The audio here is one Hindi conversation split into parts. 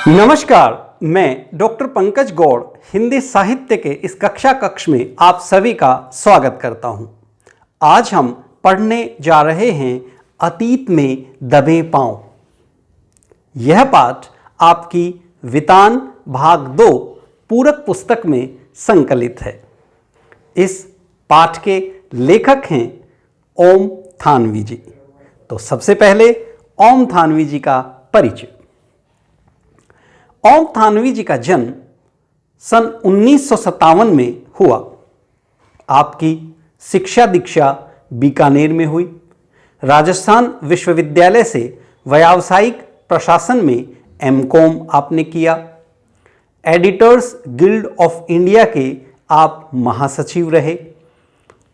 नमस्कार, मैं डॉक्टर पंकज गौड़ हिंदी साहित्य के इस कक्ष में आप सभी का स्वागत करता हूं। आज हम पढ़ने जा रहे हैं अतीत में दबे पांव। यह पाठ आपकी वितान भाग 2 पूरक पुस्तक में संकलित है। इस पाठ के लेखक हैं ओम थानवी जी। तो सबसे पहले ओम थानवी जी का परिचय। ओम थानवी जी का जन्म सन 1957 में हुआ। आपकी शिक्षा दीक्षा बीकानेर में हुई। राजस्थान विश्वविद्यालय से व्यावसायिक प्रशासन में एमकॉम आपने किया। एडिटर्स गिल्ड ऑफ इंडिया के आप महासचिव रहे।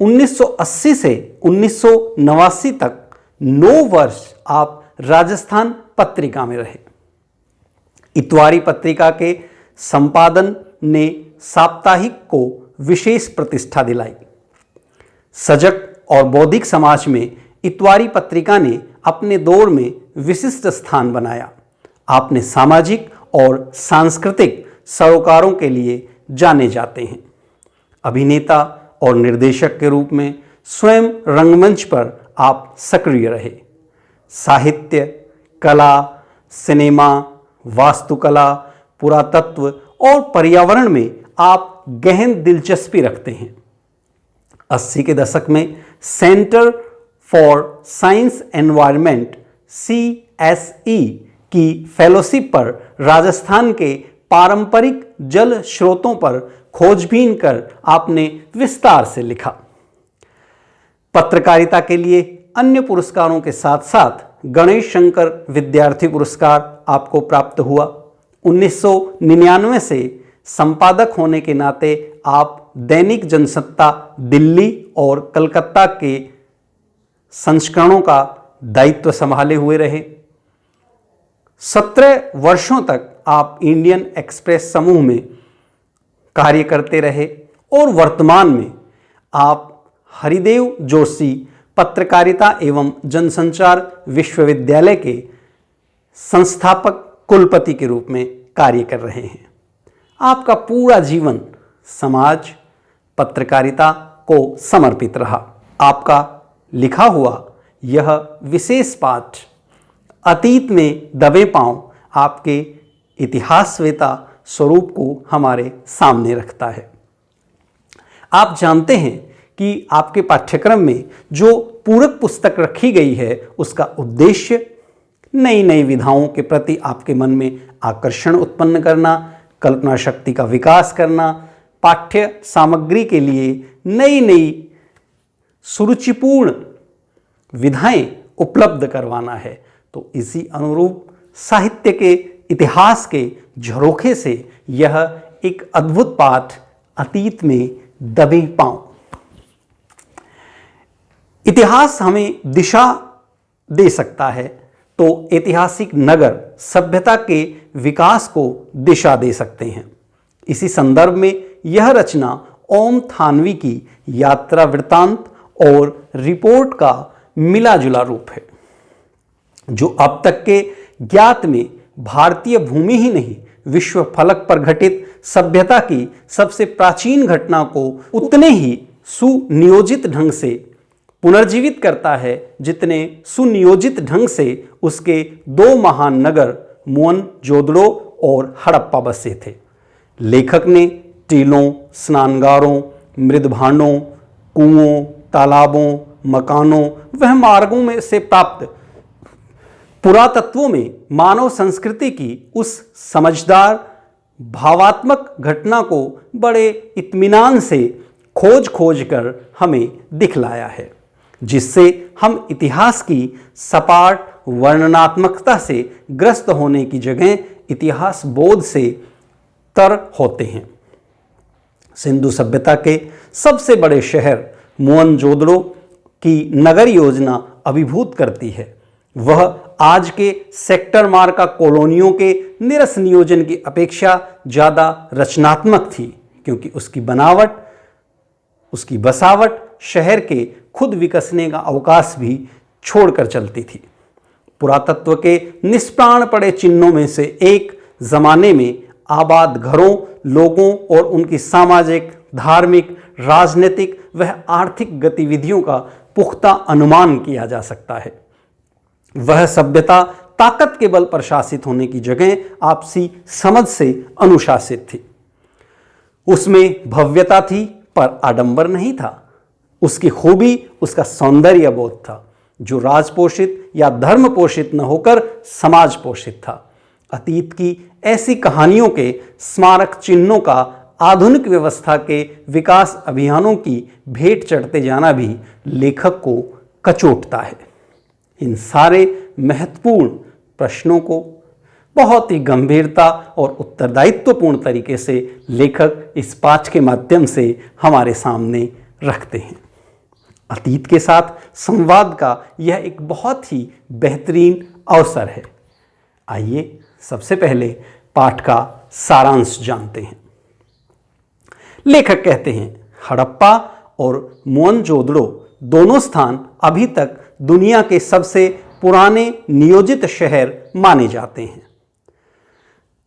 1980 से 1989 तक 9 वर्ष आप राजस्थान पत्रिका में रहे। इतवारी पत्रिका के संपादन ने साप्ताहिक को विशेष प्रतिष्ठा दिलाई। सजग और बौद्धिक समाज में इतवारी पत्रिका ने अपने दौर में विशिष्ट स्थान बनाया। आपने सामाजिक और सांस्कृतिक सरोकारों के लिए जाने जाते हैं। अभिनेता और निर्देशक के रूप में स्वयं रंगमंच पर आप सक्रिय रहे। साहित्य, कला, सिनेमा, वास्तुकला, पुरातत्व और पर्यावरण में आप गहन दिलचस्पी रखते हैं। 80 के दशक में centre for science environment CSE की फेलोशिप पर राजस्थान के पारंपरिक जल स्रोतों पर खोजबीन कर आपने विस्तार से लिखा। पत्रकारिता के लिए अन्य पुरस्कारों के साथ साथ गणेश शंकर विद्यार्थी पुरस्कार आपको प्राप्त हुआ। 1999 से संपादक होने के नाते आप दैनिक जनसत्ता दिल्ली और कलकत्ता के संस्करणों का दायित्व संभाले हुए रहे। 17 वर्षों तक आप इंडियन एक्सप्रेस समूह में कार्य करते रहे और वर्तमान में आप हरिदेव जोशी पत्रकारिता एवं जनसंचार विश्वविद्यालय के संस्थापक कुलपति के रूप में कार्य कर रहे हैं। आपका पूरा जीवन समाज, पत्रकारिता को समर्पित रहा। आपका लिखा हुआ यह विशेष पाठ अतीत में दबे पांव आपके इतिहासवेता स्वरूप को हमारे सामने रखता है। आप जानते हैं कि आपके पाठ्यक्रम में जो पूरक पुस्तक रखी गई है उसका उद्देश्य नई नई विधाओं के प्रति आपके मन में आकर्षण उत्पन्न करना, कल्पना शक्ति का विकास करना, पाठ्य सामग्री के लिए नई नई सुरुचिपूर्ण विधाएं उपलब्ध करवाना है। तो इसी अनुरूप साहित्य के इतिहास के झरोखे से यह एक अद्भुत पाठ अतीत में दबे पांव। इतिहास हमें दिशा दे सकता है तो ऐतिहासिक नगर सभ्यता के विकास को दिशा दे सकते हैं। इसी संदर्भ में यह रचना ओम थानवी की यात्रा वृत्तांत और रिपोर्ट का मिला जुला रूप है, जो अब तक के ज्ञात में भारतीय भूमि ही नहीं विश्व फलक पर घटित सभ्यता की सबसे प्राचीन घटना को उतने ही सुनियोजित ढंग से पुनर्जीवित करता है जितने सुनियोजित ढंग से उसके 2 महान नगर मोहनजोदड़ो और हड़प्पा बसे थे। लेखक ने टीलों, स्नानगारों, मृदभांडों, कुओं, तालाबों, मकानों व मार्गों में से प्राप्त पुरातत्वों में मानव संस्कृति की उस समझदार भावात्मक घटना को बड़े इत्मीनान से खोज कर हमें दिखलाया है, जिससे हम इतिहास की सपाट वर्णनात्मकता से ग्रस्त होने की जगह इतिहास बोध से तर होते हैं। सिंधु सभ्यता के सबसे बड़े शहर मोहनजोदड़ो की नगर योजना अभिभूत करती है। वह आज के सेक्टर मार्का कॉलोनियों के निरस नियोजन की अपेक्षा ज़्यादा रचनात्मक थी, क्योंकि उसकी बनावट, उसकी बसावट शहर के खुद विकसने का अवकाश भी छोड़कर चलती थी। पुरातत्व के निष्प्राण पड़े चिन्हों में से एक जमाने में आबाद घरों, लोगों और उनकी सामाजिक, धार्मिक, राजनीतिक व आर्थिक गतिविधियों का पुख्ता अनुमान किया जा सकता है। वह सभ्यता ताकत के बल पर शासित होने की जगह आपसी समझ से अनुशासित थी। उसमें भव्यता थी पर आडंबर नहीं था। उसकी खूबी उसका सौंदर्य बोध था, जो राजपोषित या धर्म पोषित न होकर समाज पोषित था। अतीत की ऐसी कहानियों के स्मारक चिन्हों का आधुनिक व्यवस्था के विकास अभियानों की भेंट चढ़ते जाना भी लेखक को कचोटता है। इन सारे महत्वपूर्ण प्रश्नों को बहुत ही गंभीरता और उत्तरदायित्वपूर्ण तरीके से लेखक इस पाठ के माध्यम से हमारे सामने रखते हैं। अतीत के साथ संवाद का यह एक बहुत ही बेहतरीन अवसर है। आइए सबसे पहले पाठ का सारांश जानते हैं। लेखक कहते हैं, हड़प्पा और मोहनजोदड़ो दोनों स्थान अभी तक दुनिया के सबसे पुराने नियोजित शहर माने जाते हैं।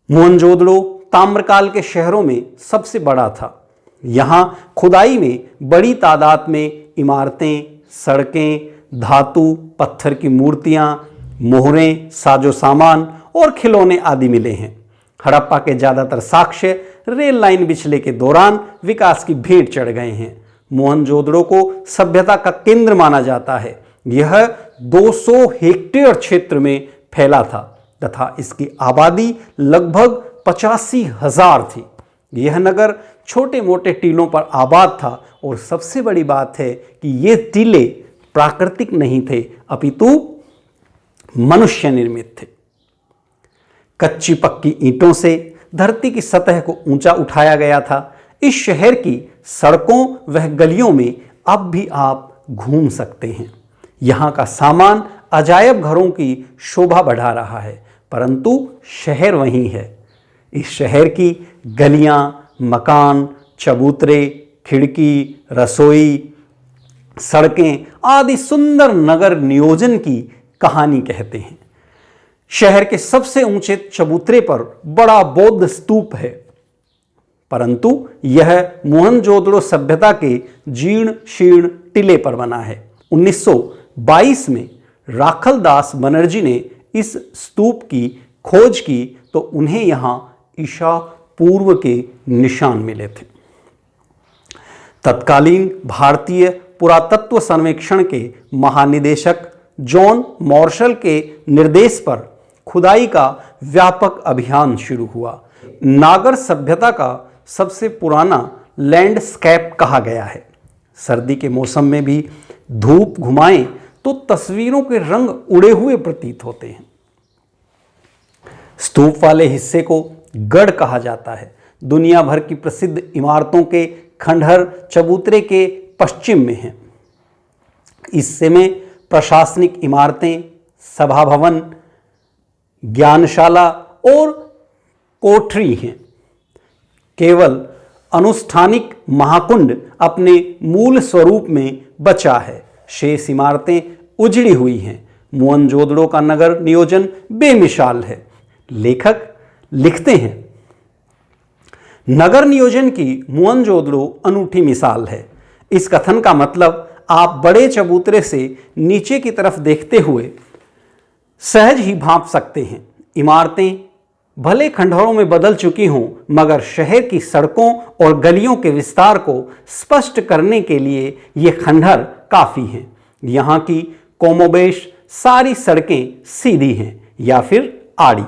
मोहनजोदड़ो ताम्रकाल के शहरों में सबसे बड़ा था। यहाँ खुदाई में बड़ी तादाद में इमारतें, सड़कें, धातु पत्थर की मूर्तियाँ, मोहरें, साजो सामान और खिलौने आदि मिले हैं। हड़प्पा के ज़्यादातर साक्ष्य रेल लाइन बिछले के दौरान विकास की भेंट चढ़ गए हैं। मोहनजोदड़ो को सभ्यता का केंद्र माना जाता है। यह 200 हेक्टेयर क्षेत्र में फैला था तथा इसकी आबादी लगभग 85,000 थी। यह नगर छोटे मोटे टीलों पर आबाद था और सबसे बड़ी बात है कि ये टीले प्राकृतिक नहीं थे अपितु मनुष्य निर्मित थे। कच्ची पक्की ईंटों से धरती की सतह को ऊंचा उठाया गया था। इस शहर की सड़कों व गलियों में अब भी आप घूम सकते हैं। यहाँ का सामान अजायब घरों की शोभा बढ़ा रहा है, परंतु शहर वहीं है। इस शहर की गलियाँ, मकान, चबूतरे, खिड़की, रसोई, सड़कें आदि सुंदर नगर नियोजन की कहानी कहते हैं। शहर के सबसे ऊंचे चबूतरे पर बड़ा बौद्ध स्तूप है, परंतु यह मोहनजोदड़ो सभ्यता के जीर्ण शीर्ण टिले पर बना है। 1922 में राखलदास बनर्जी ने इस स्तूप की खोज की तो उन्हें यहाँ ईसा पूर्व के निशान मिले थे। तत्कालीन भारतीय पुरातत्व सर्वेक्षण के महानिदेशक जॉन मार्शल के निर्देश पर खुदाई का व्यापक अभियान शुरू हुआ। नागर सभ्यता का सबसे पुराना लैंडस्केप कहा गया है। सर्दी के मौसम में भी धूप घुमाएं तो तस्वीरों के रंग उड़े हुए प्रतीत होते हैं। स्तूप वाले हिस्से को गढ़ कहा जाता है। दुनिया भर की प्रसिद्ध इमारतों के खंडहर चबूतरे के पश्चिम में हैं। इससे में प्रशासनिक इमारतें, सभा भवन, ज्ञानशाला और कोठरी हैं। केवल अनुष्ठानिक महाकुंड अपने मूल स्वरूप में बचा है। शेष इमारतें उजड़ी हुई हैं। मोहनजोदड़ो का नगर नियोजन बेमिसाल है। लेखक लिखते हैं, नगर नियोजन की मोहनजोदड़ो अनूठी मिसाल है। इस कथन का मतलब आप बड़े चबूतरे से नीचे की तरफ देखते हुए सहज ही भांप सकते हैं। इमारतें भले खंडहरों में बदल चुकी हों, मगर शहर की सड़कों और गलियों के विस्तार को स्पष्ट करने के लिए ये खंडहर काफ़ी हैं। यहाँ की कोमोबेश सारी सड़कें सीधी हैं या फिर आड़ी।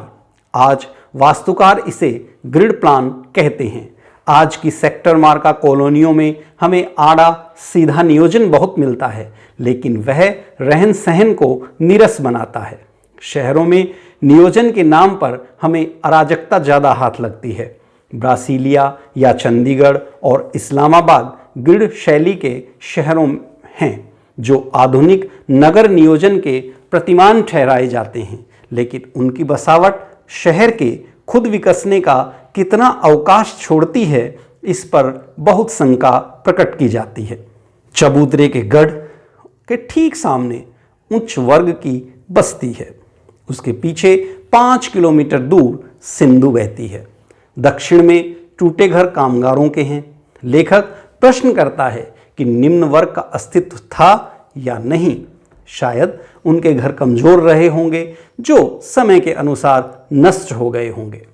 आज वास्तुकार इसे ग्रिड प्लान कहते हैं। आज की सेक्टर मार्का कॉलोनियों में हमें आड़ा सीधा नियोजन बहुत मिलता है, लेकिन वह रहन सहन को नीरस बनाता है। शहरों में नियोजन के नाम पर हमें अराजकता ज़्यादा हाथ लगती है। ब्रासीलिया या चंडीगढ़ और इस्लामाबाद ग्रिड शैली के शहरों हैं जो आधुनिक नगर नियोजन के प्रतिमान ठहराए जाते हैं, लेकिन उनकी बसावट शहर के खुद विकसने का कितना अवकाश छोड़ती है, इस पर बहुत शंका प्रकट की जाती है। चबूतरे के गढ़ के ठीक सामने उच्च वर्ग की बस्ती है। उसके पीछे 5 किलोमीटर दूर सिंधु बहती है। दक्षिण में टूटे घर कामगारों के हैं। लेखक प्रश्न करता है कि निम्न वर्ग का अस्तित्व था या नहीं। शायद उनके घर कमजोर रहे होंगे जो समय के अनुसार नष्ट हो गए होंगे।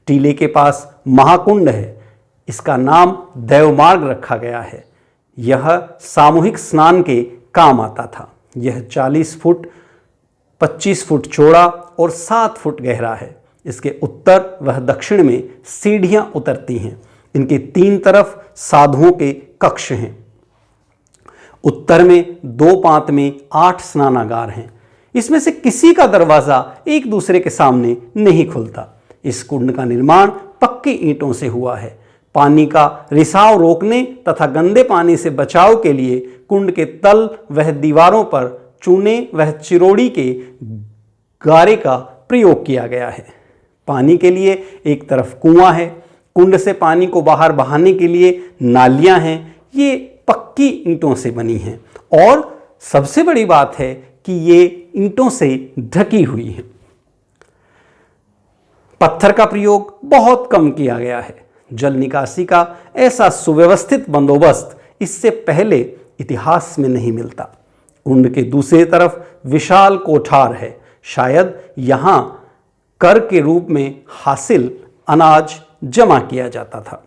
टीले के पास महाकुंड है, इसका नाम देवमार्ग रखा गया है। यह सामूहिक स्नान के काम आता था। यह 40 फुट 25 फुट चौड़ा और 7 फुट गहरा है। इसके उत्तर व दक्षिण में सीढ़ियां उतरती हैं। इनके 3 तरफ साधुओं के कक्ष हैं। उत्तर में 2 पांत में 8 स्नानागार हैं। इसमें से किसी का दरवाजा एक दूसरे के सामने नहीं खुलता। इस कुंड का निर्माण पक्की ईंटों से हुआ है। पानी का रिसाव रोकने तथा गंदे पानी से बचाव के लिए कुंड के तल वह दीवारों पर चूने वह चिरोड़ी के गारे का प्रयोग किया गया है। पानी के लिए एक तरफ कुआं है। कुंड से पानी को बाहर बहाने के लिए नालियां हैं। ये पक्की ईंटों से बनी हैं और सबसे बड़ी बात है कि ये ईंटों से ढकी हुई हैं। पत्थर का प्रयोग बहुत कम किया गया है। जल निकासी का ऐसा सुव्यवस्थित बंदोबस्त इससे पहले इतिहास में नहीं मिलता। कुंड के दूसरी तरफ विशाल कोठार है। शायद यहां कर के रूप में हासिल अनाज जमा किया जाता था।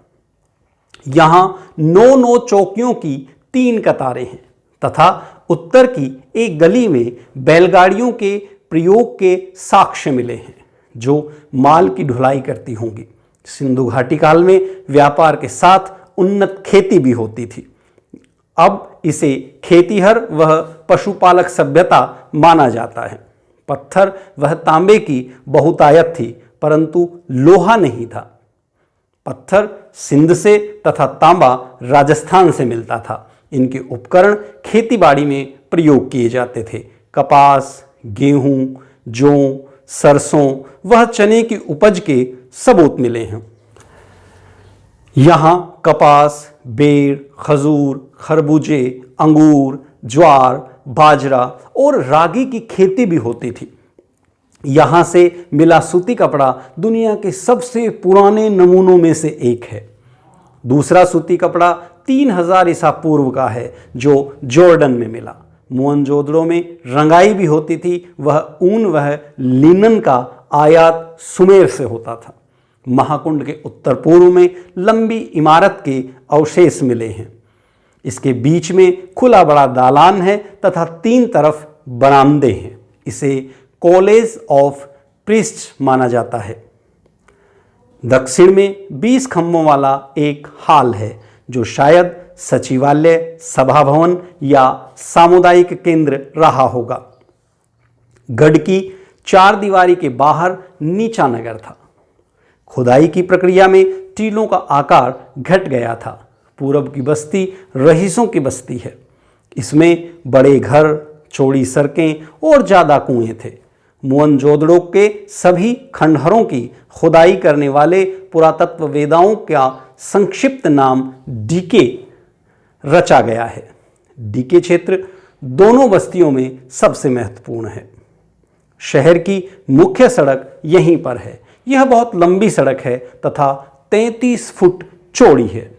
यहां 9 चौकियों की 3 कतारें हैं तथा उत्तर की एक गली में बैलगाड़ियों के प्रयोग के साक्ष्य मिले हैं जो माल की ढुलाई करती होंगी। सिंधु घाटी काल में व्यापार के साथ उन्नत खेती भी होती थी। अब इसे खेतीहर वह पशुपालक सभ्यता माना जाता है। पत्थर वह तांबे की बहुतायत थी परंतु लोहा नहीं था। पत्थर सिंध से तथा तांबा राजस्थान से मिलता था। इनके उपकरण खेतीबाड़ी में प्रयोग किए जाते थे। कपास, गेहूं, जौ, सरसों वह चने की उपज के सबूत मिले हैं। यहाँ कपास, बेर, खजूर, खरबूजे, अंगूर, ज्वार, बाजरा और रागी की खेती भी होती थी। यहाँ से मिला सूती कपड़ा दुनिया के सबसे पुराने नमूनों में से एक है। दूसरा सूती कपड़ा 3000 ईसा पूर्व का है जो जॉर्डन में मिला। मोहनजोदड़ो में रंगाई भी होती थी। वह ऊन वह लिनन का आयात सुमेर से होता था। महाकुंड के उत्तर पूर्व में लंबी इमारत के अवशेष मिले हैं। इसके बीच में खुला बड़ा दालान है तथा 3 तरफ बरामदे हैं। इसे कॉलेज ऑफ प्रीस्ट माना जाता है। दक्षिण में 20 खंभों वाला एक हाल है जो शायद सचिवालय, सभा भवन या सामुदायिक केंद्र रहा होगा। गढ़ की 4 दीवारी के बाहर नीचा नगर था। खुदाई की प्रक्रिया में टीलों का आकार घट गया था। पूरब की बस्ती रईसों की बस्ती है। इसमें बड़े घर, चौड़ी सड़कें और ज्यादा कुएं थे। मोहनजोदड़ो के सभी खंडहरों की खुदाई करने वाले पुरातत्ववेदाओं का संक्षिप्त नाम डीके रचा गया है। डीके क्षेत्र दोनों बस्तियों में सबसे महत्वपूर्ण है। शहर की मुख्य सड़क यहीं पर है। यह बहुत लंबी सड़क है तथा 33 फुट चौड़ी है।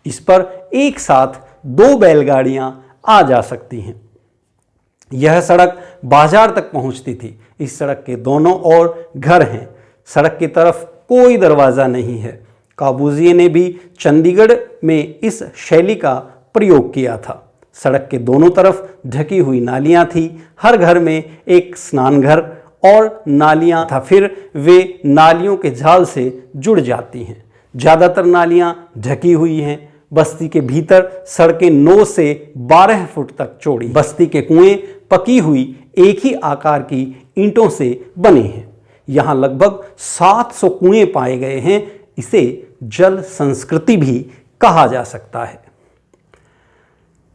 इस पर एक साथ 2 बैलगाड़ियां आ जा सकती हैं। यह सड़क बाजार तक पहुंचती थी। इस सड़क के दोनों ओर घर हैं। सड़क की तरफ कोई दरवाजा नहीं है। काबूजिए ने भी चंडीगढ़ में इस शैली का प्रयोग किया था। सड़क के दोनों तरफ ढकी हुई नालियां थी। हर घर में एक स्नान घर और नालियां था। फिर वे नालियों के जाल से जुड़ जाती हैं। ज़्यादातर नालियां ढकी हुई हैं। बस्ती के भीतर सड़कें 9 से 12 फुट तक चौड़ी। बस्ती के कुएं पकी हुई एक ही आकार की ईंटों से बने हैं। यहाँ लगभग 700 कुएं पाए गए हैं। इसे जल संस्कृति भी कहा जा सकता है।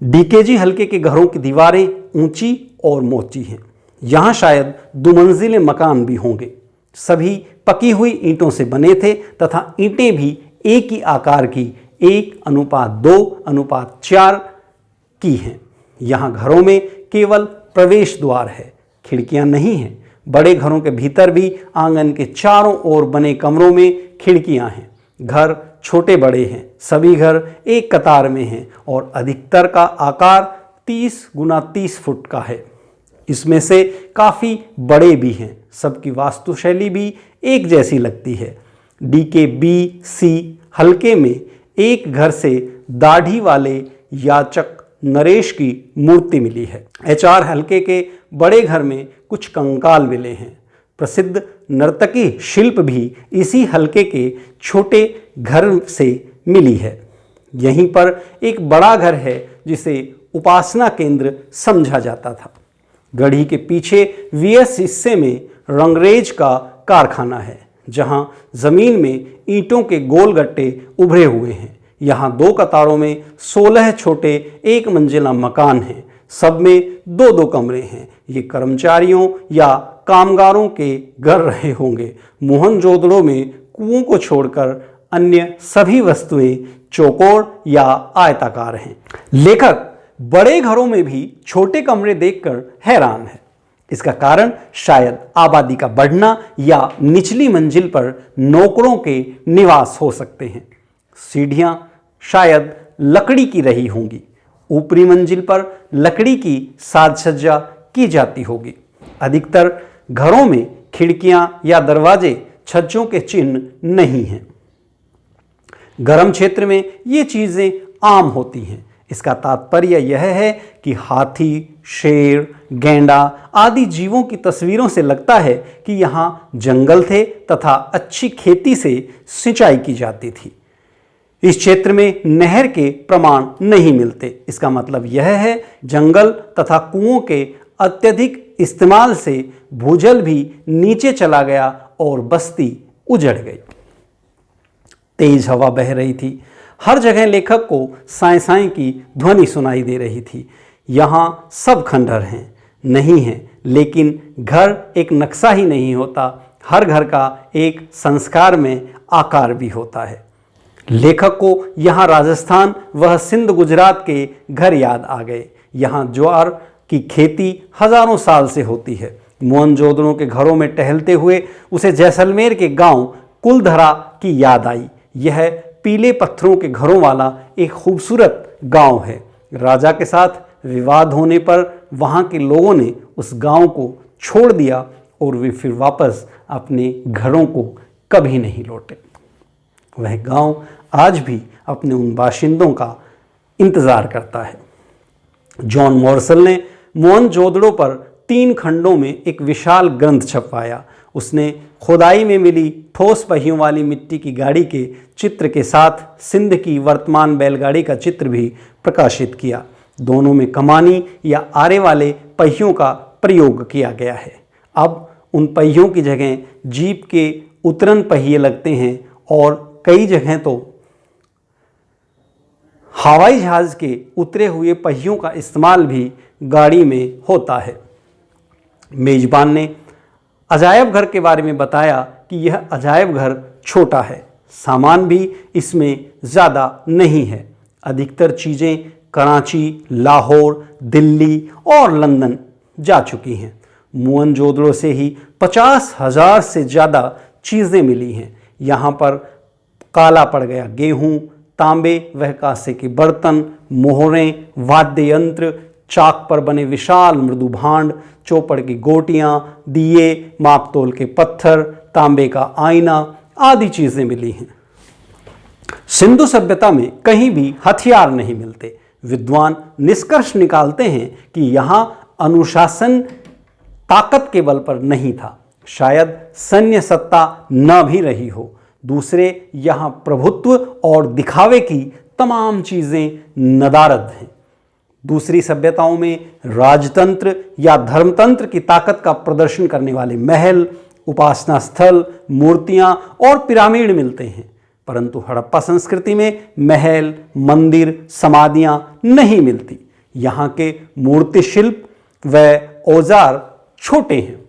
डीकेजी हल्के के घरों की दीवारें ऊंची और मोटी हैं। यहाँ शायद 2 मंजिले मकान भी होंगे। सभी पकी हुई ईंटों से बने थे तथा ईंटें भी एक ही आकार की 1:2:4 की हैं। यहाँ घरों में केवल प्रवेश द्वार है। खिड़कियां नहीं हैं। बड़े घरों के भीतर भी आंगन के चारों ओर बने कमरों में खिड़कियां हैं। घर छोटे बड़े हैं, सभी घर एक कतार में हैं और अधिकतर का आकार 30 गुना 30 फुट का है। इसमें से काफ़ी बड़े भी हैं। सबकी वास्तुशैली भी एक जैसी लगती है। DK B-C हल्के में एक घर से दाढ़ी वाले याचक नरेश की मूर्ति मिली है। HR हल्के के बड़े घर में कुछ कंकाल मिले हैं। प्रसिद्ध नर्तकी शिल्प भी इसी हल्के के छोटे घर से मिली है। यहीं पर एक बड़ा घर है जिसे उपासना केंद्र समझा जाता था। गढ़ी के पीछे VS हिस्से में रंगरेज का कारखाना है, जहां जमीन में ईंटों के गोल गट्टे उभरे हुए हैं। यहाँ 2 कतारों में 16 छोटे एक मंजिला मकान हैं। सब में 2-2 कमरे हैं। ये कर्मचारियों या कामगारों के घर रहे होंगे। मोहनजोदड़ो में कुओं को छोड़कर अन्य सभी वस्तुएं चौकोर या आयताकार हैं। लेखक बड़े घरों में भी छोटे कमरे देखकर हैरान है। इसका कारण शायद आबादी का बढ़ना या निचली मंजिल पर नौकरों के निवास हो सकते हैं। सीढ़ियां शायद लकड़ी की रही होंगी। ऊपरी मंजिल पर लकड़ी की साज सज्जा की जाती होगी। अधिकतर घरों में खिड़कियां या दरवाजे छज्जों के चिन्ह नहीं हैं। गर्म क्षेत्र में ये चीज़ें आम होती हैं। इसका तात्पर्य यह है कि हाथी, शेर, गैंडा आदि जीवों की तस्वीरों से लगता है कि यहाँ जंगल थे तथा अच्छी खेती से सिंचाई की जाती थी। इस क्षेत्र में नहर के प्रमाण नहीं मिलते। इसका मतलब यह है जंगल तथा कुओं के अत्यधिक इस्तेमाल से भूजल भी नीचे चला गया और बस्ती उजड़ गई। तेज हवा बह रही थी। हर जगह लेखक को साए साए की ध्वनि सुनाई दे रही थी। यहाँ सब खंडहर हैं नहीं हैं, लेकिन घर एक नक्शा ही नहीं होता। हर घर का एक संस्कार में आकार भी होता है। लेखक को यहाँ राजस्थान व सिंध गुजरात के घर याद आ गए। यहाँ ज्वार की खेती हजारों साल से होती है। मोहनजोदड़ो के घरों में टहलते हुए उसे जैसलमेर के गांव कुलधरा की याद आई। यह पीले पत्थरों के घरों वाला एक खूबसूरत गांव है। राजा के साथ विवाद होने पर वहाँ के लोगों ने उस गांव को छोड़ दिया और वे फिर वापस अपने घरों को कभी नहीं लौटे। वह गांव आज भी अपने उन बाशिंदों का इंतज़ार करता है। जॉन मॉर्सल ने मोहनजोदड़ो पर 3 खंडों में एक विशाल ग्रंथ छपवाया। उसने खुदाई में मिली ठोस पहियों वाली मिट्टी की गाड़ी के चित्र के साथ सिंध की वर्तमान बैलगाड़ी का चित्र भी प्रकाशित किया। दोनों में कमानी या आरे वाले पहियों का प्रयोग किया गया है। अब उन पहियों की जगह जीप के उतरन पहिए लगते हैं और कई जगह तो हवाई जहाज के उतरे हुए पहियों का इस्तेमाल भी गाड़ी में होता है। मेजबान ने अजायब घर के बारे में बताया कि यह अजायब घर छोटा है। सामान भी इसमें ज़्यादा नहीं है। अधिकतर चीज़ें कराची, लाहौर, दिल्ली और लंदन जा चुकी हैं। मोहनजोदड़ो से ही 50,000 से ज़्यादा चीज़ें मिली हैं। यहाँ पर काला पड़ गया गेहूँ, तांबे व कांसे के बर्तन, मोहरें, वाद्य यंत्र, चाक पर बने विशाल मृदु भांड, चौपड़ की गोटियाँ, दिए, मापतोल के पत्थर, तांबे का आईना आदि चीज़ें मिली हैं। सिंधु सभ्यता में कहीं भी हथियार नहीं मिलते। विद्वान निष्कर्ष निकालते हैं कि यहाँ अनुशासन ताकत के बल पर नहीं था। शायद सैन्य सत्ता न भी रही हो। दूसरे यहाँ प्रभुत्व और दिखावे की तमाम चीज़ें नदारद हैं। दूसरी सभ्यताओं में राजतंत्र या धर्मतंत्र की ताकत का प्रदर्शन करने वाले महल, उपासना स्थल, मूर्तियाँ और पिरामिड मिलते हैं, परंतु हड़प्पा संस्कृति में महल, मंदिर, समाधियाँ नहीं मिलती। यहाँ के मूर्ति शिल्प व औजार छोटे हैं।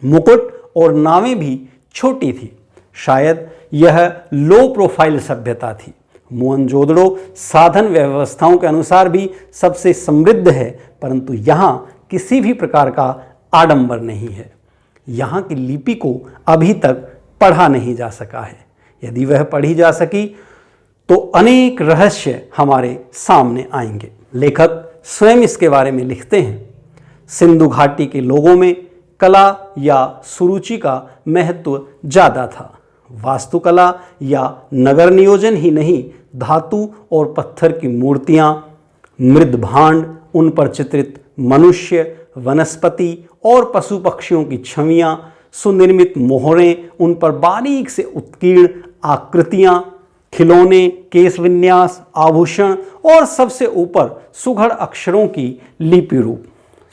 मुकुट और नावें भी छोटी थी। शायद यह लो प्रोफाइल सभ्यता थी। मोहनजोदड़ो साधन व्यवस्थाओं के अनुसार भी सबसे समृद्ध है, परंतु यहाँ किसी भी प्रकार का आडंबर नहीं है। यहाँ की लिपि को अभी तक पढ़ा नहीं जा सका है। यदि वह पढ़ी जा सकी तो अनेक रहस्य हमारे सामने आएंगे। लेखक स्वयं इसके बारे में लिखते हैं, सिंधु घाटी के लोगों में कला या सुरुचि का महत्व ज़्यादा था। वास्तुकला या नगर नियोजन ही नहीं, धातु और पत्थर की मूर्तियाँ, मृद भांड, उन पर चित्रित मनुष्य, वनस्पति और पशु पक्षियों की छवियाँ, सुनिर्मित मोहरें, उन पर बारीक से उत्कीर्ण आकृतियाँ, खिलौने, केश विन्यास, आभूषण और सबसे ऊपर सुघड़ अक्षरों की लिपि रूप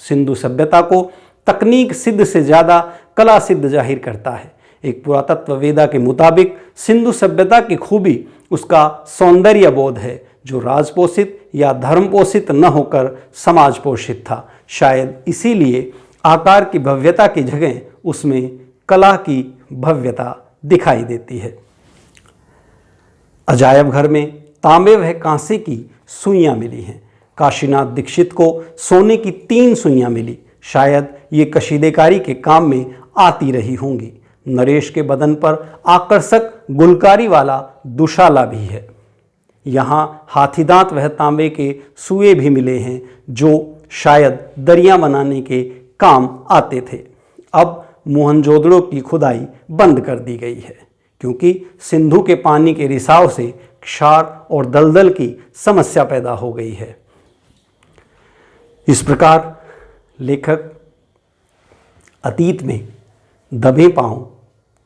सिंधु सभ्यता को तकनीक सिद्ध से ज़्यादा कला सिद्ध जाहिर करता है। एक पुरातत्व वेदा के मुताबिक सिंधु सभ्यता की खूबी उसका सौंदर्य बोध है, जो राजपोषित या धर्म पोषित न होकर समाज पोषित था। शायद इसीलिए आकार की भव्यता की जगह उसमें कला की भव्यता दिखाई देती है। अजायब घर में तांबे व कांसे की सुइयां मिली हैं। काशीनाथ दीक्षित को सोने की 3 सुइयां मिली। शायद ये कशीदेकारी के काम में आती रही होंगी। नरेश के बदन पर आकर्षक गुलकारी वाला दुशाला भी है। यहाँ हाथीदांत वह तांबे के सुए भी मिले हैं, जो शायद दरिया बनाने के काम आते थे। अब मोहनजोदड़ो की खुदाई बंद कर दी गई है, क्योंकि सिंधु के पानी के रिसाव से क्षार और दलदल की समस्या पैदा हो गई है। इस प्रकार लेखक अतीत में दबे पांव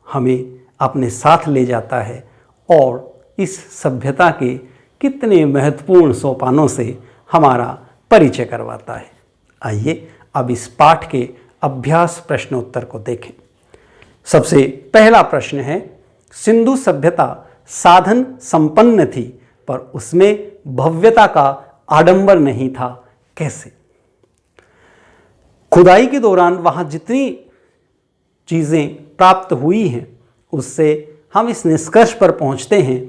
हमें अपने साथ ले जाता है और इस सभ्यता के कितने महत्वपूर्ण सोपानों से हमारा परिचय करवाता है। आइए अब इस पाठ के अभ्यास प्रश्नोत्तर को देखें। सबसे पहला प्रश्न है, सिंधु सभ्यता साधन संपन्न थी पर उसमें भव्यता का आडंबर नहीं था, कैसे? खुदाई के दौरान वहां जितनी चीज़ें प्राप्त हुई हैं उससे हम इस निष्कर्ष पर पहुंचते हैं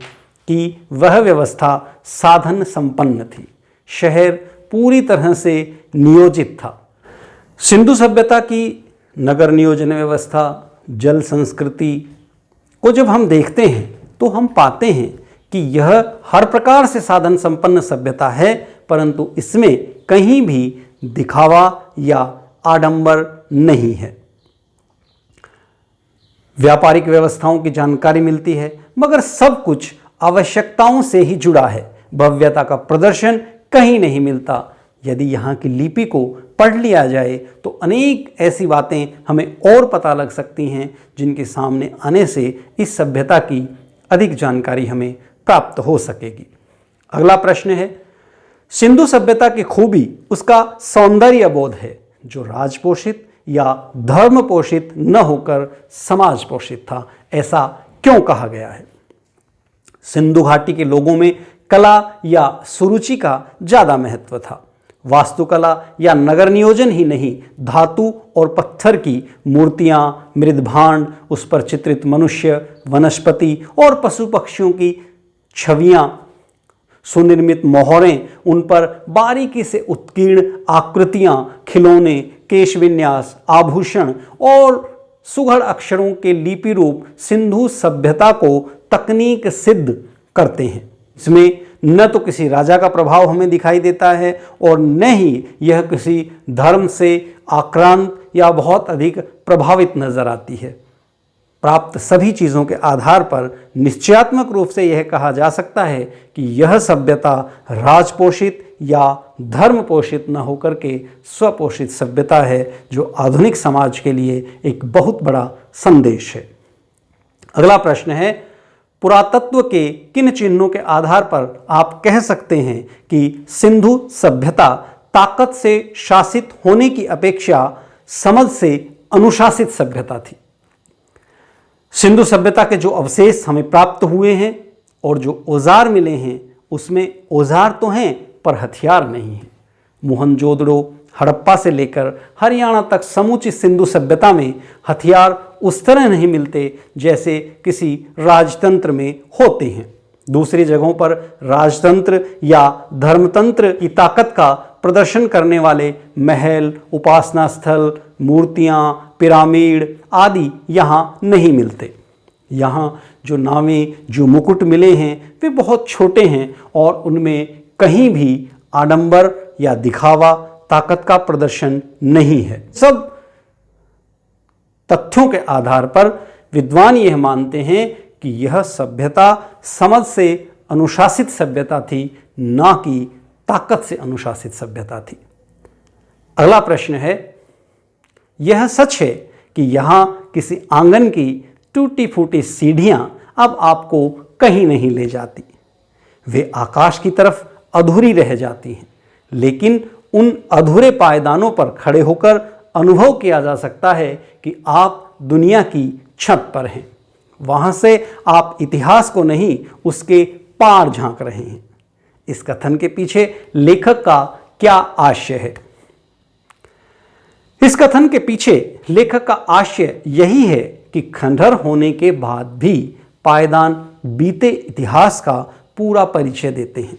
कि वह व्यवस्था साधन संपन्न थी। शहर पूरी तरह से नियोजित था। सिंधु सभ्यता की नगर नियोजन व्यवस्था, जल संस्कृति को जब हम देखते हैं तो हम पाते हैं कि यह हर प्रकार से साधन संपन्न सभ्यता है, परंतु इसमें कहीं भी दिखावा या आडंबर नहीं है। व्यापारिक व्यवस्थाओं की जानकारी मिलती है, मगर सब कुछ आवश्यकताओं से ही जुड़ा है। भव्यता का प्रदर्शन कहीं नहीं मिलता। यदि यहाँ की लिपि को पढ़ लिया जाए तो अनेक ऐसी बातें हमें और पता लग सकती हैं, जिनके सामने आने से इस सभ्यता की अधिक जानकारी हमें प्राप्त हो सकेगी। अगला प्रश्न है, सिंधु सभ्यता की खूबी उसका सौंदर्य बोध है, जो राजपोषित या धर्म पोषित न होकर समाज पोषित था। ऐसा क्यों कहा गया है? सिंधु घाटी के लोगों में कला या सुरुचि का ज़्यादा महत्व था। वास्तुकला या नगर नियोजन ही नहीं, धातु और पत्थर की मूर्तियाँ, मृदभांड, उस पर चित्रित मनुष्य, वनस्पति और पशु पक्षियों की छवियाँ, सुनिर्मित मोहरें, उन पर बारीकी से उत्कीर्ण आकृतियाँ, खिलौने, केश विन्यास, आभूषण और सुघड़ अक्षरों के लिपि रूप सिंधु सभ्यता को तकनीक सिद्ध करते हैं। इसमें न तो किसी राजा का प्रभाव हमें दिखाई देता है और न ही यह किसी धर्म से आक्रांत या बहुत अधिक प्रभावित नजर आती है। प्राप्त सभी चीज़ों के आधार पर निश्चयात्मक रूप से यह कहा जा सकता है कि यह सभ्यता राजपोषित या धर्म पोषित न होकर के स्वपोषित सभ्यता है, जो आधुनिक समाज के लिए एक बहुत बड़ा संदेश है। अगला प्रश्न है, पुरातत्व के किन चिन्हों के आधार पर आप कह सकते हैं कि सिंधु सभ्यता ताकत से शासित होने की अपेक्षा समझ से अनुशासित सभ्यता थी? सिंधु सभ्यता के जो अवशेष हमें प्राप्त हुए हैं और जो औजार मिले हैं, उसमें औजार तो हैं पर हथियार नहीं हैं। मोहनजोदड़ो, हड़प्पा से लेकर हरियाणा तक समूची सिंधु सभ्यता में हथियार उस तरह नहीं मिलते जैसे किसी राजतंत्र में होते हैं। दूसरी जगहों पर राजतंत्र या धर्मतंत्र की ताकत का प्रदर्शन करने वाले महल, उपासना स्थल, मूर्तियाँ, पिरामिड आदि यहाँ नहीं मिलते। यहाँ जो नावें, जो मुकुट मिले हैं वे बहुत छोटे हैं और उनमें कहीं भी आडंबर या दिखावा, ताकत का प्रदर्शन नहीं है। सब तथ्यों के आधार पर विद्वान यह मानते हैं कि यह सभ्यता समझ से अनुशासित सभ्यता थी, ना कि ताकत से अनुशासित सभ्यता थी। अगला प्रश्न है, यह सच है कि यहाँ किसी आंगन की टूटी फूटी सीढ़ियां अब आपको कहीं नहीं ले जाती, वे आकाश की तरफ अधूरी रह जाती हैं, लेकिन उन अधूरे पायदानों पर खड़े होकर अनुभव किया जा सकता है कि आप दुनिया की छत पर हैं। वहां से आप इतिहास को नहीं, उसके पार झांक रहे हैं। इस कथन के पीछे लेखक का क्या आशय है? इस कथन के पीछे लेखक का आशय यही है कि खंडहर होने के बाद भी पायदान बीते इतिहास का पूरा परिचय देते हैं।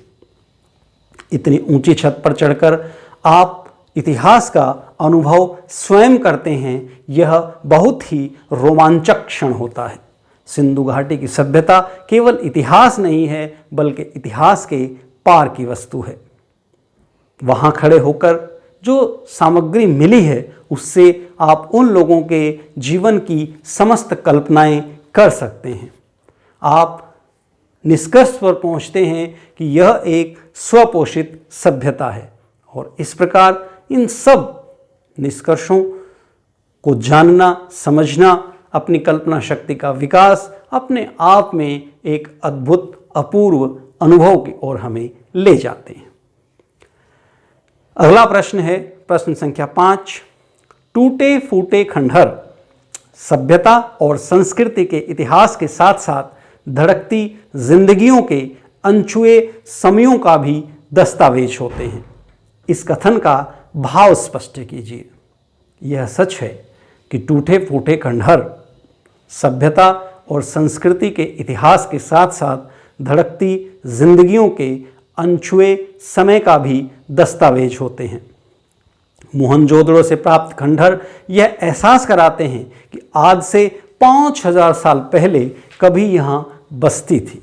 इतनी ऊंची छत पर चढ़कर आप इतिहास का अनुभव स्वयं करते हैं, यह बहुत ही रोमांचक क्षण होता है। सिंधु घाटी की सभ्यता केवल इतिहास नहीं है, बल्कि इतिहास के पार की वस्तु है। वहां खड़े होकर जो सामग्री मिली है, उससे आप उन लोगों के जीवन की समस्त कल्पनाएं कर सकते हैं। आप निष्कर्ष पर पहुंचते हैं कि यह एक स्वपोषित सभ्यता है, और इस प्रकार इन सब निष्कर्षों को जानना, समझना, अपनी कल्पना शक्ति का विकास अपने आप में एक अद्भुत, अपूर्व अनुभव की ओर हमें ले जाते हैं। अगला प्रश्न है प्रश्न संख्या 5। टूटे फूटे खंडहर सभ्यता और संस्कृति के इतिहास के साथ साथ धड़कती जिंदगियों के अनछुए समयों का भी दस्तावेज होते हैं। इस कथन का भाव स्पष्ट कीजिए। यह सच है कि टूटे फूटे खंडहर सभ्यता और संस्कृति के इतिहास के साथ साथ धड़कती जिंदगियों के अनछुए समय का भी दस्तावेज होते हैं। मोहनजोदड़ो से प्राप्त खंडहर यह एहसास कराते हैं कि आज से 5000 साल पहले कभी यहाँ बस्ती थी।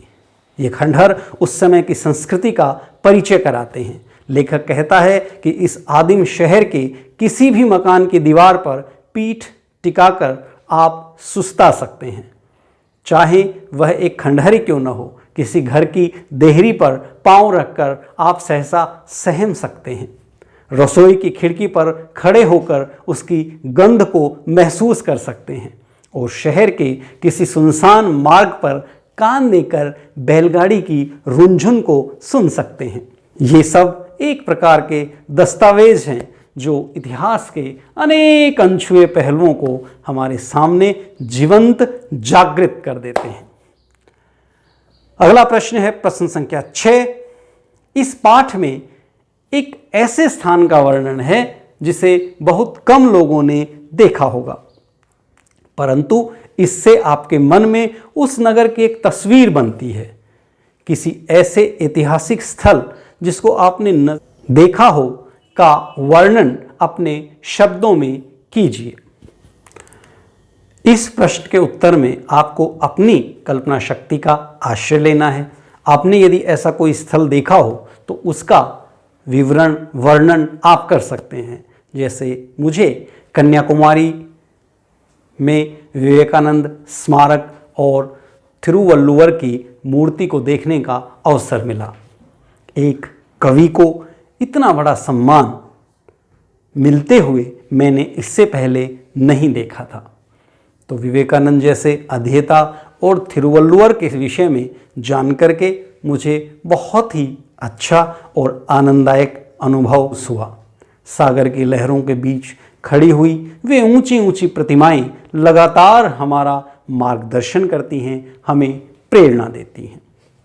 ये खंडहर उस समय की संस्कृति का परिचय कराते हैं। लेखक कहता है कि इस आदिम शहर के किसी भी मकान की दीवार पर पीठ टिकाकर आप सुस्ता सकते हैं, चाहे वह एक खंडहर ही क्यों न हो। किसी घर की देहरी पर पांव रखकर आप सहसा सहम सकते हैं। रसोई की खिड़की पर खड़े होकर उसकी गंध को महसूस कर सकते हैं, और शहर के किसी सुनसान मार्ग पर कान देकर बैलगाड़ी की रुंझुन को सुन सकते हैं। ये सब एक प्रकार के दस्तावेज हैं जो इतिहास के अनेक अनछुए पहलुओं को हमारे सामने जीवंत जागृत कर देते हैं। अगला प्रश्न है प्रश्न संख्या 6। इस पाठ में एक ऐसे स्थान का वर्णन है जिसे बहुत कम लोगों ने देखा होगा, परंतु इससे आपके मन में उस नगर की एक तस्वीर बनती है। किसी ऐसे ऐतिहासिक स्थल जिसको आपने न देखा हो का वर्णन अपने शब्दों में कीजिए। इस प्रश्न के उत्तर में आपको अपनी कल्पना शक्ति का आश्रय लेना है। आपने यदि ऐसा कोई स्थल देखा हो तो उसका विवरण, वर्णन आप कर सकते हैं। जैसे मुझे कन्याकुमारी में विवेकानंद स्मारक और थिरुवल्लुवर की मूर्ति को देखने का अवसर मिला। एक कवि को इतना बड़ा सम्मान मिलते हुए मैंने इससे पहले नहीं देखा था। तो विवेकानंद जैसे अध्येता और थिरुवल्लुवर के विषय में जानकर के मुझे बहुत ही अच्छा और आनंददायक अनुभव हुआ। सागर की लहरों के बीच खड़ी हुई वे ऊंची ऊंची प्रतिमाएं लगातार हमारा मार्गदर्शन करती हैं, हमें प्रेरणा देती हैं।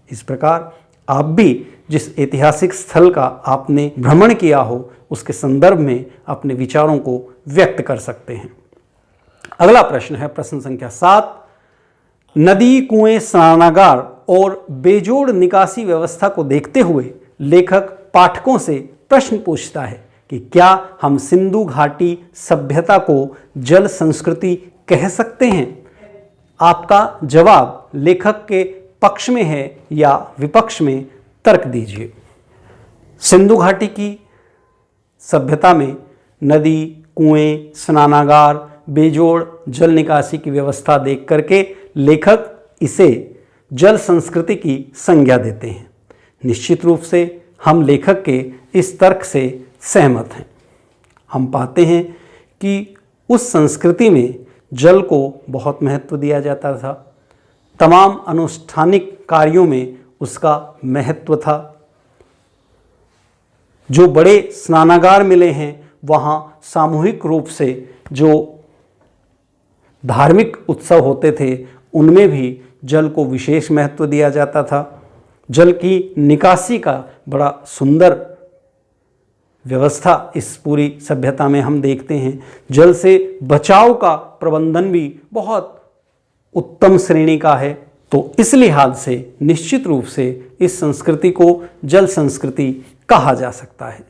इस प्रकार आप भी जिस ऐतिहासिक स्थल का आपने भ्रमण किया हो उसके संदर्भ में अपने विचारों को व्यक्त कर सकते हैं। अगला प्रश्न है प्रश्न संख्या 7। नदी, कुएं, स्नानागार और बेजोड़ निकासी व्यवस्था को देखते हुए लेखक पाठकों से प्रश्न पूछता है कि क्या हम सिंधु घाटी सभ्यता को जल संस्कृति कह सकते हैं? आपका जवाब लेखक के पक्ष में है या विपक्ष में, तर्क दीजिए। सिंधु घाटी की सभ्यता में नदी, कुएं, स्नानागार, बेजोड़ जल निकासी की व्यवस्था देख करके लेखक इसे जल संस्कृति की संज्ञा देते हैं। निश्चित रूप से हम लेखक के इस तर्क से सहमत हैं। हम पाते हैं कि उस संस्कृति में जल को बहुत महत्व दिया जाता था। तमाम अनुष्ठानिक कार्यों में उसका महत्व था। जो बड़े स्नानागार मिले हैं वहाँ सामूहिक रूप से जो धार्मिक उत्सव होते थे उनमें भी जल को विशेष महत्व दिया जाता था। जल की निकासी का बड़ा सुंदर व्यवस्था इस पूरी सभ्यता में हम देखते हैं। जल से बचाव का प्रबंधन भी बहुत उत्तम श्रेणी का है। तो इस लिहाज से निश्चित रूप से इस संस्कृति को जल संस्कृति कहा जा सकता है।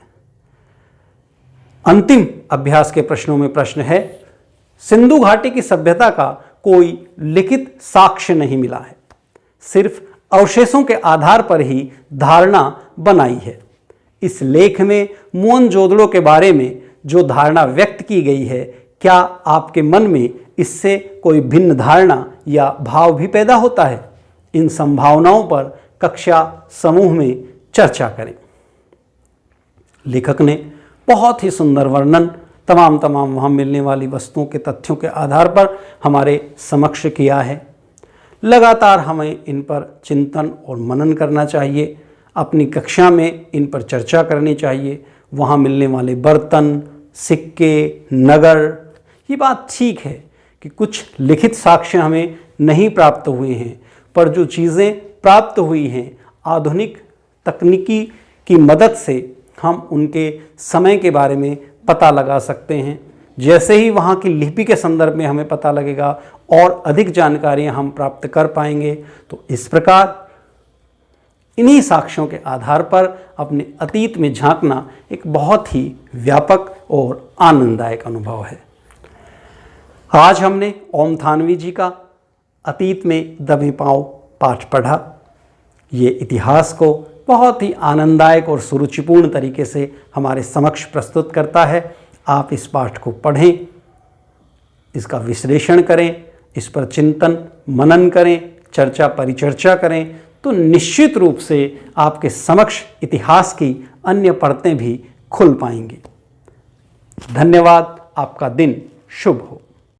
अंतिम अभ्यास के प्रश्नों में प्रश्न है, सिंधु घाटी की सभ्यता का कोई लिखित साक्ष्य नहीं मिला है, सिर्फ अवशेषों के आधार पर ही धारणा बनाई है। इस लेख में मोहनजोदड़ो के बारे में जो धारणा व्यक्त की गई है, क्या आपके मन में इससे कोई भिन्न धारणा या भाव भी पैदा होता है? इन संभावनाओं पर कक्षा समूह में चर्चा करें। लेखक ने बहुत ही सुंदर वर्णन तमाम वहाँ मिलने वाली वस्तुओं के तथ्यों के आधार पर हमारे समक्ष किया है। लगातार हमें इन पर चिंतन और मनन करना चाहिए। अपनी कक्षा में इन पर चर्चा करनी चाहिए। वहाँ मिलने वाले बर्तन, सिक्के, नगर, ये बात ठीक है कि कुछ लिखित साक्ष्य हमें नहीं प्राप्त हुए हैं, पर जो चीज़ें प्राप्त हुई हैं आधुनिक तकनीकी की मदद से हम उनके समय के बारे में पता लगा सकते हैं। जैसे ही वहाँ की लिपि के संदर्भ में हमें पता लगेगा और अधिक जानकारियाँ हम प्राप्त कर पाएंगे। तो इस प्रकार इन्हीं साक्ष्यों के आधार पर अपने अतीत में झांकना एक बहुत ही व्यापक और आनंददायक अनुभव है। आज हमने ओम थानवी जी का अतीत में दबे पांव पाठ पढ़ा। ये इतिहास को बहुत ही आनंददायक और सुरुचिपूर्ण तरीके से हमारे समक्ष प्रस्तुत करता है। आप इस पाठ को पढ़ें, इसका विश्लेषण करें, इस पर चिंतन मनन करें, चर्चा परिचर्चा करें, तो निश्चित रूप से आपके समक्ष इतिहास की अन्य परतें भी खुल पाएंगी। धन्यवाद। आपका दिन शुभ हो।